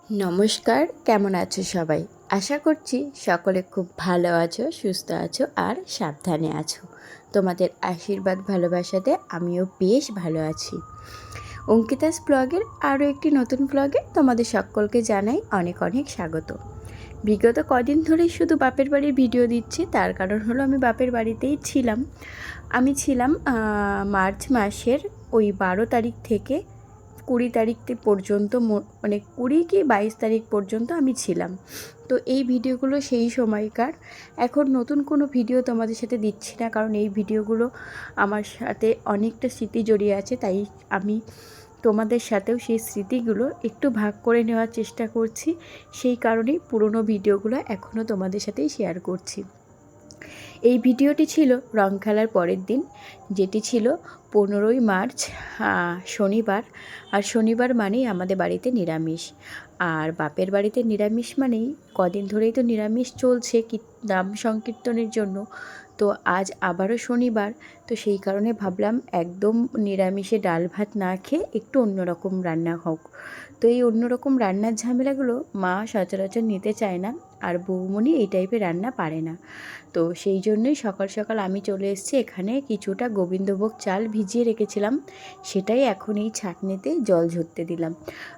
নমস্কার, কেমন আছো সবাই? আশা করছি সকলে খুব ভালো আছো, সুস্থ আছো আর সাবধানে আছো। তোমাদের আশীর্বাদ ভালোবাসাতে আমিও বেশ ভালো আছি। অঙ্কিতাস ব্লগের আরও একটি নতুন ব্লগে তোমাদের সকলকে জানাই অনেক অনেক স্বাগত। বিগত কদিন ধরেই শুধু বাপের বাড়ির ভিডিও দিচ্ছি, তার কারণ হলো আমি বাপের বাড়িতেই ছিলাম। আমি ছিলাম মার্চ মাসের ওই 12 তারিখ থেকে 20 তারিখ পর্যন্ত, মানে 20 কি 22 তারিখ পর্যন্ত আমি ছিলাম। তো এই ভিডিওগুলো সেই সময়কার। এখন নতুন কোনো ভিডিও তোমাদের সাথে দিচ্ছি না, কারণ এই ভিডিওগুলো আমার সাথে অনেকটা স্মৃতি জড়িয়ে আছে, তাই আমি তোমাদের সাথেও সেই স্মৃতিগুলো একটু ভাগ করে নেওয়ার চেষ্টা করছি। সেই কারণেই পুরনো ভিডিওগুলো এখনও তোমাদের সাথেই শেয়ার করছি। এই ভিডিওটি ছিল রং খেলার পরের দিন, যেটি ছিল 15ই মার্চ, শনিবার। আর শনিবার মানেই আমাদের বাড়িতে নিরামিষ। আর বাপের বাড়িতে নিরামিষ মানেই কদিন ধরেই তো নিরামিষ চলছে নাম সংকীর্তনের জন্য। তো আজ আবারও শনিবার, তো সেই কারণে ভাবলাম একদম নিরামিষে ডাল ভাত না খেয়ে একটু অন্যরকম রান্না হোক। তো এই অন্যরকম রান্নার ঝামেলাগুলো মা সচরাচর নিতে চায় না, আর বৌমনি এই টাইপের রান্না পারে না। তো সেই জন্যই সকাল সকাল আমি চলে এসেছি এখানে। কিছুটা গোবিন্দভোগ চাল ভিজিয়ে রেখেছিলাম, সেটাই এখন এই ছাঁকনিতে জল ঝরতে দিলাম।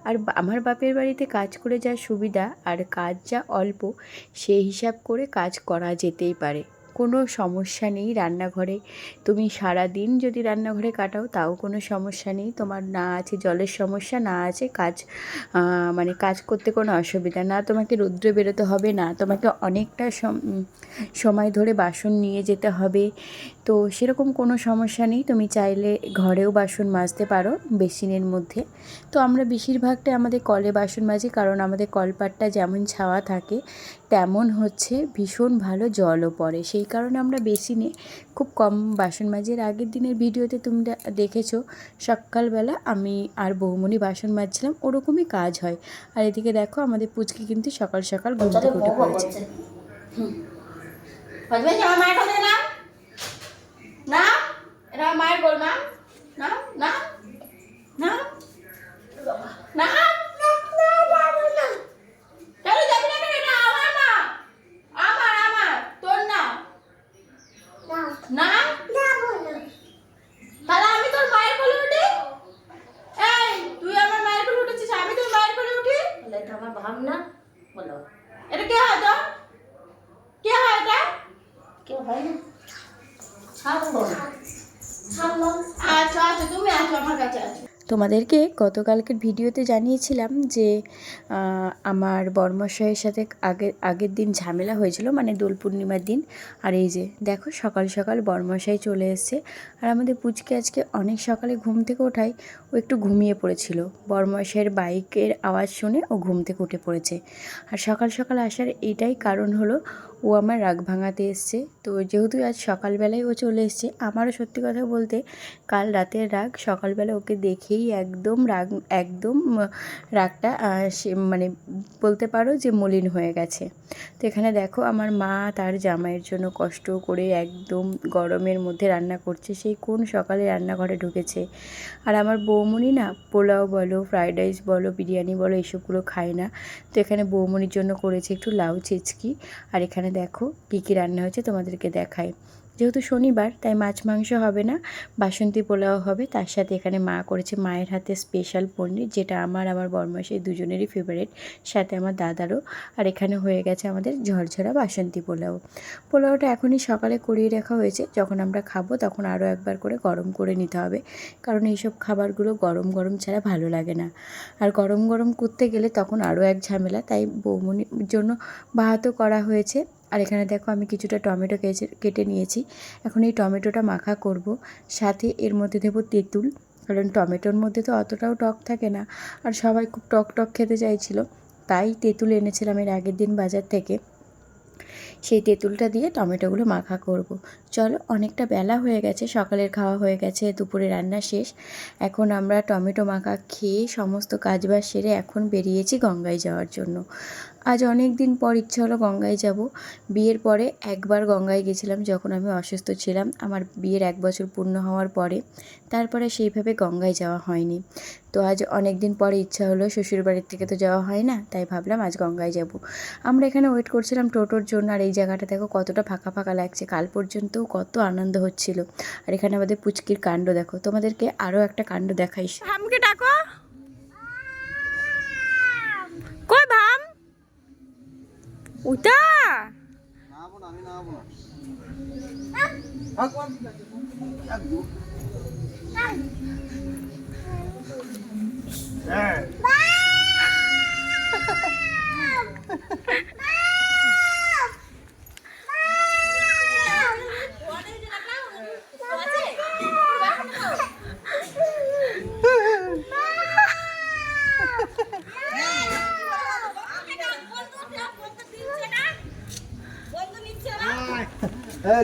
আর আমার বাপের বাড়িতে কাজ করে যা সুবিধা আর কাজ যা অল্প, সেই হিসাব করে কাজ করা যেতেই পারে, কোনো সমস্যা নেই। রান্নাঘরে তুমি সারা দিন যদি রান্নাঘরে কাটাও তাও কোনো সমস্যা নেই। তোমার না আছে জলের সমস্যা, না আছে কাজ মানে কাজ করতে কোনো অসুবিধা না, তোমাকে রৌদ্রে বেরোতে হবে না, তোমাকে অনেকটা সময় ধরে বাসন নিয়ে যেতে হবে। তো সেরকম কোনো সমস্যা নেই, তুমি চাইলে ঘরেও বাসন মাজতে পারো বেসিনের মধ্যে। তো আমরা বেশিরভাগটাই আমাদের কলে বাসন মাজি, কারণ আমাদের কলপাটটা যেমন ছাওয়া থাকে তেমন হচ্ছে ভীষণ ভালো জলও পড়ে, সেই কারণে আমরা বেসিনে খুব কম বাসন মাজি। এর আগের দিনের ভিডিওতে তুমি দেখেছো সকালবেলা আমি আর বৌমনি বাসন মাজছিলাম, ওরকমই কাজ হয়। আর এদিকে দেখো আমাদের পুচকি কিন্তু সকাল সকাল ঘুম থেকে উঠে পড়েছে। না, এটা মায়ের গোল না, না না না না, এটা কে হয় তো? কে হয় এটা? কেউ হয় না। আচ্ছা আচ্ছা, তুমি আছো আমার কাছে আছো। তোমাদেরকে গতকালকের ভিডিওতে জানিয়েছিলাম যে আমার বর্মশাইয়ের সাথে আগের দিন ঝামেলা হয়েছিল, মানে দোল পূর্ণিমার দিন। আর এই যে দেখো সকাল সকাল বর্মশাই চলে এসছে। আর আমাদের পুচকে আজকে অনেক সকালে ঘুম থেকে ওঠায় ও একটু ঘুমিয়ে পড়েছিল। বর্মশাইয়ের বাইকের আওয়াজ শুনে ও ঘুম থেকে উঠে পড়েছে। আর সকাল সকাল আসার এটাই কারণ হলো, ও আমার রাগ ভাঙাতে এসছে। তো যেহেতু আজ সকালবেলায় ও চলে এসছে, আমারও সত্যি কথা বলতে কাল রাতের রাগ সকালবেলা ওকে দেখেই একদম রাগটা মানে বলতে পারো যে মলিন হয়ে গেছে। তো এখানে দেখো আমার মা তার জামাইয়ের জন্য কষ্ট করে একদম গরমের মধ্যে রান্না করছে, সেই কোন সকালে রান্নাঘরে ঢুকেছে। আর আমার বৌমনি না পোলাও বলো, ফ্রাইড রাইস বলো, বিরিয়ানি বলো, এসবগুলো খায় না। তো এখানে বৌমনির জন্য করেছে একটু লাউ চিচকি। আর এখানে দেখো কী কী রান্না হয়েছে তোমাদেরকে দেখায়। যেহেতু শনিবার তাই মাছ মাংস হবে না, বাসন্তী পোলাও হবে। তার সাথে এখানে মা করেছে মায়ের হাতে স্পেশাল পনির, যেটা আমার বরমাসের দুজনেরই ফেভারিট, সাথে আমার দাদারও। আর এখানে হয়ে গেছে আমাদের ঝরঝরা বাসন্তী পোলাওটা এখনই সকালে করিয়ে রাখা হয়েছে, যখন আমরা খাবো তখন আরও একবার করে গরম করে নিতে হবে, কারণ এইসব খাবারগুলো গরম গরম ছাড়া ভালো লাগে না। আর গরম গরম করতে গেলে তখন আরও এক ঝামেলা, তাই বৌমনির জন্য ভাতও করা হয়েছে। আর এখানে দেখো আমি কিছুটা টমেটো কেটে নিয়েছি, এখন এই টমেটোটা মাখা করব। সাথে এর মধ্যে দেবো তেঁতুল, কারণ টমেটোর মধ্যে তো অতটাও টক থাকে না, আর সবাই খুব টক টক খেতে চাইছিল, তাই তেঁতুল এনেছিলাম এর আগের দিন বাজার থেকে। সেই তেঁতুলটা দিয়ে টমেটোগুলো মাখা করব। চলো, অনেকটা বেলা হয়ে গেছে, সকালের খাওয়া হয়ে গেছে, দুপুরে রান্না শেষ। এখন আমরা টমেটো মাখা খেয়ে সমস্ত কাজবাজ সেরে এখন বেরিয়েছি গঙ্গায় যাওয়ার জন্য। আজ অনেক দিন পর ইচ্ছা হলো গঙ্গায় যাব। বিয়ের পরে একবার গঙ্গায় গেছিলাম যখন আমি অসুস্থ ছিলাম, আমার বিয়ের 1 বছর পূর্ণ হওয়ার পরে। তারপরে সেইভাবে গঙ্গায় যাওয়া হয়নি। তো আজ অনেক দিন পরে ইচ্ছা হলো, শ্বশুরবাড়ির থেকে তো যাওয়া হয় না, তাই ভাবলাম আজ গঙ্গায় যাব। আমরা এখানে ওয়েট করছিলাম টোটোর জন্য, আর এই জায়গাটা দেখো কতটা ফাঁকা ফাঁকা লাগছে। কাল পর্যন্তও কত আনন্দ হচ্ছিল। আর এখানে আমাদের পুচকির কাণ্ড দেখো, তোমাদেরকে আরও একটা কাণ্ড দেখাই। ভামকে ডাকো। কই ভাম? উঠা।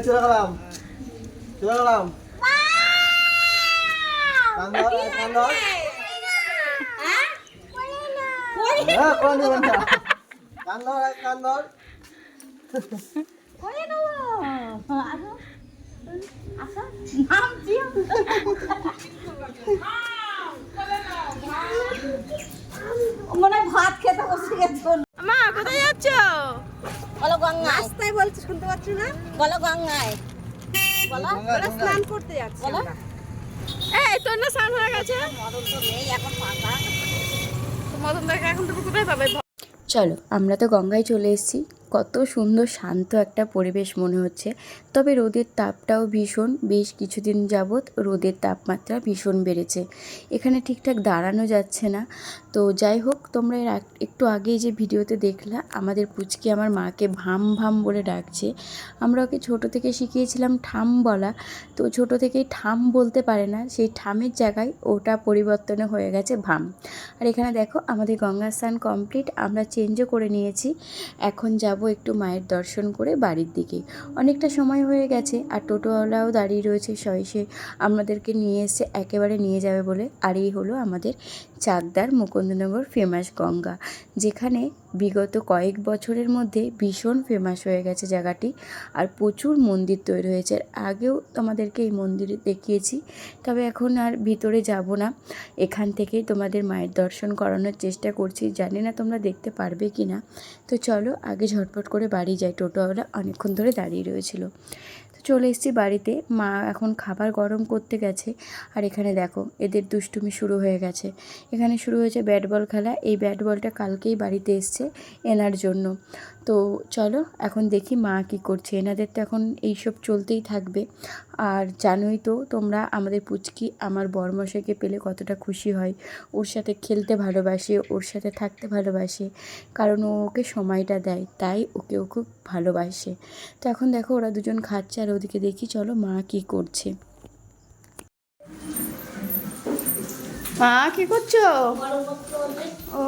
চলে গেলাম চলে গেলাম কান্দর কান্দর কান্দর কান্দর মনে ভাত খেতে বসে গেছো। মা কোথায় যাচ্ছ? বলো গঙ্গায়। রাস্তায় বলছি শুনতে পাচ্ছ না? বলো গঙ্গায়। বলো স্নান করতে যাচ্ছি আমরা। এই তোর না স্নান হয়ে গেছে? মদন তো নেই এখন ফাঁকা। মদন দাকে এখন তুমি কোথায় পাবে? চলো, আমরা তো গঙ্গায় চলে এসেছি। কত সুন্দর শান্ত একটা পরিবেশ মনে হচ্ছে। তবে রোদের তাপটাও ভীষণ, বেশ কিছুদিন যাবৎ রোদের তাপমাত্রা ভীষণ বেড়েছে। এখানে ঠিকঠাক দাঁড়ানো যাচ্ছে না। তো যাই হোক, তোমরা একটু আগেই যে ভিডিওতে দেখলা, আমাদের পুচকি আমার মাকে ভাম ভাম বলে ডাকছে। আমরা ওকে ছোটো থেকে শিখিয়েছিলাম ঠাম বলা, তো ছোটো থেকেই ঠাম বলতে পারে না, সেই ঠামের জায়গায় ওটা পরিবর্তনে হয়ে গেছে ভাম। আর এখানে দেখো আমাদের গঙ্গা স্নান কমপ্লিট, আমরা চেঞ্জও করে নিয়েছি। এখন যাব একটু মায়ের দর্শন করে বাড়ির দিকে। অনেকটা সময় হয়ে গেছে, আর টোটোওয়ালাও দাঁড়িয়ে রয়েছে, সে আমাদেরকে নিয়ে এসে একেবারে নিয়ে যাবে বলে। আর এই হলো আমাদের চাকদার মুকুন্দনগর ফেমাস গঙ্গা, যেখানে বিগত কয়েক বছরের মধ্যে ভীষণ ফেমাস হয়ে গেছে জায়গাটি। আর প্রচুর মন্দির তৈরি হয়েছে। আগেও তোমাদেরকে এই মন্দিরে দেখিয়েছি, তবে এখন আর ভিতরে যাব না, এখান থেকেই তোমাদের মায়ের দর্শন করানোর চেষ্টা করছি। জানি না তোমরা দেখতে পারবে কি না। তো চলো আগে ঝটপট করে বাড়ি যাই, টোটোওয়ালা অনেকক্ষণ ধরে দাঁড়িয়ে রয়েছিল। তো চলে এসেছি বাড়িতে, মা এখন খাবার গরম করতে গেছে। আর এখানে দেখো এদের দুষ্টুমি শুরু হয়ে গেছে। এখানে শুরু হয়েছে ব্যাট বল খেলা। এই ব্যাট বলটা কালকেই বাড়িতে এসছে এনার জন্য। তো চলো এখন দেখি মা কি করছে। এনাদের তো এখন এইসব চলতেই থাকবে। আর জানোই তো তোমরা, আমাদের পুচকি আমার বরমশাইকে পেলে কতটা খুশি হয়। ওর সাথে খেলতে ভালোবাসে, ওর সাথে থাকতে ভালোবাসে, কারণ ও ওকে সময়টা দেয়, তাই ওকেও খুব ভালোবাসে। তো এখন দেখো ওরা দুজন খাচ্ছে, আর ওদিকে দেখি চলো মা কি করছে। মা কি করছো? ও,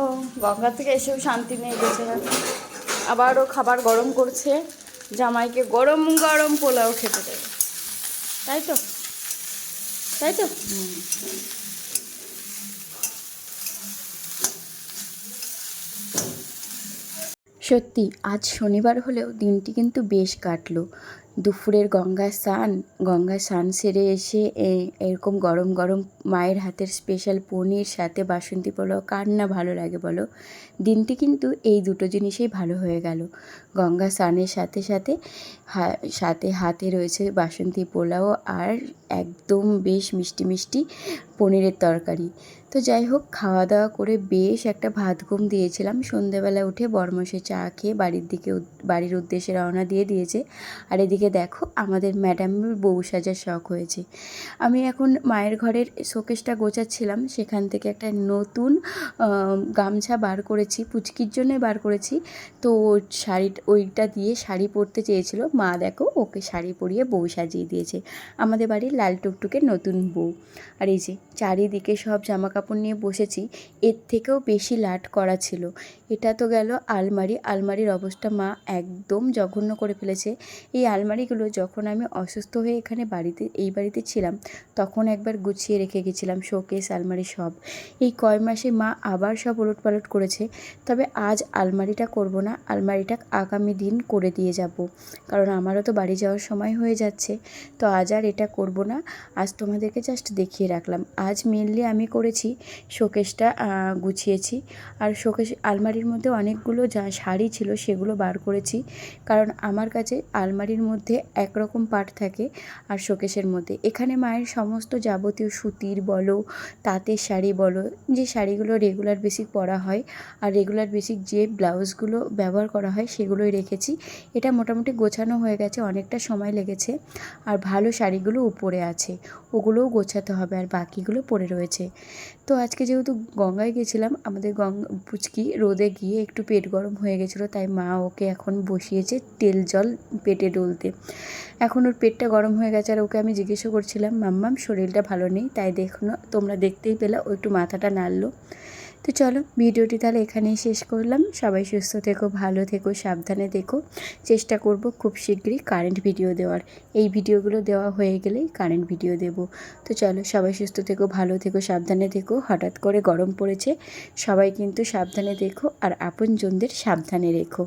গঙ্গা থেকে এসেও শান্তি নেই বেচারা, আবারও খাবার গরম করছে। জামাইকে গরম গরম পোলাও খেতে দেবে, তাই তো তাই তো সত্যি আজ শনিবার হলেও দিনটি কিন্তু বেশ কাটলো। দুপুরের গঙ্গা স্নান সেরে এসে এরকম গরম গরম মায়ের হাতের স্পেশাল পনির সাথে বাসন্তী পোলাও, কার না ভালো লাগে বলো। দিনটি কিন্তু এই দুটো জিনিসেই ভালো হয়ে গেল। গঙ্গা স্নানের সাথে সাথে হাতে রয়েছে বাসন্তী পোলাও, আর একদম বেশ মিষ্টি মিষ্টি পনিরের তরকারি। তো যাই হোক, খাওয়া দাওয়া করে বেশ একটা ভাত ঘুম দিয়েছিলাম। সন্ধেবেলা উঠে বরমশাই চা খেয়ে বাড়ির উদ্দেশ্যে রওনা দিয়ে দিয়েছে। আর এদিকে দেখো আমাদের ম্যাডামের বউ সাজার শখ হয়েছে। আমি এখন মায়ের ঘরের শোকেসটা গোছাচ্ছিলাম, সেখান থেকে একটা নতুন গামছা বার করেছি, পুচকির জন্য বার করেছি। তো ওইটা দিয়ে শাড়ি পরতে চেয়েছিল মা, দেখো ওকে শাড়ি পরিয়ে বউ সাজিয়ে দিয়েছে, আমাদের বাড়ির লাল টুকটুকে নতুন বউ। আর এই যে চারিদিকে সব জামা কাপড় নিয়ে বসেছি এর থেকেও বেশি লাট করা ছিল। এটা তো গেল আলমারির অবস্থা মা একদম জঘন্য করে ফেলেছে। এই আলমারিগুলো যখন আমি অসুস্থ হয়ে এখানে এই বাড়িতে ছিলাম তখন একবার গুছিয়ে রেখে গেছিলাম, শোকেস আলমারি সব। এই কয় মাসে মা আবার সব ওলটপালট করেছে। তবে আজ আলমারিটা করব না, আলমারিটা আগামী দিন করে দিয়ে যাব, কারণ আমারও তো বাড়ি যাওয়ার সময় হয়ে যাচ্ছে। তো আজ আর এটা করব না, আজ তোমাদেরকে জাস্ট দেখিয়ে রাখলাম। আজ মেনলি আমি করেছি শোকেসটা গুছিয়েছি, আর শোকেস আলমারির মধ্যে অনেকগুলো যা শাড়ি ছিল সেগুলো বার করেছি, কারণ আমার কাছে আলমারির মধ্যে একরকম পার্ট থাকে আর শোকেসের মধ্যে এখানে মায়ের সমস্ত যাবতীয় সুতির বলো, তাঁতের শাড়ি বলো, যে শাড়িগুলো রেগুলার বেসিক পরা হয় আর রেগুলার বেসিক যে ব্লাউজগুলো ব্যবহার করা হয় সেগুলোই রেখেছি। এটা মোটামুটি গোছানো হয়ে গেছে, অনেকটা সময় লেগেছে। আর ভালো শাড়িগুলো উপরে আছে, ওগুলোও গোছাতে হবে, আর বাকিগুলো পড়ে রয়েছে। তো আজকে যেহেতু গঙ্গায় গেছিলাম, আমাদের পুচকি রোদে গিয়ে একটু পেট গরম হয়ে গেছিলো, তাই মা ওকে এখন বসিয়েছে তেল জল পেটে ডলতে। এখন ওর পেটটা গরম হয়ে গেছে, আর ওকে আমি জিজ্ঞেসও করছিলাম মাম্মাম শরীরটা ভালো নেই, তাই তোমরা দেখতেই পেলা ও একটু মাথাটা নাড়লো। তো চলো ভিডিওটি তাহলে এখানেই শেষ করলাম। সবাই সুস্থ থেকো, ভালো থেকো, সাবধানে থেকো। চেষ্টা করব খুব শীঘ্রই কারেন্ট ভিডিও দেওয়ার। এই ভিডিওগুলো দেওয়া হয়ে গেলেই কারেন্ট ভিডিও দেব। তো চলো সবাই সুস্থ থেকো, ভালো থেকো, সাবধানে থেকো। হঠাৎ করে গরম পড়েছে, সবাই কিন্তু সাবধানে থেকো আর আপনজনদের সাবধানে রেখো।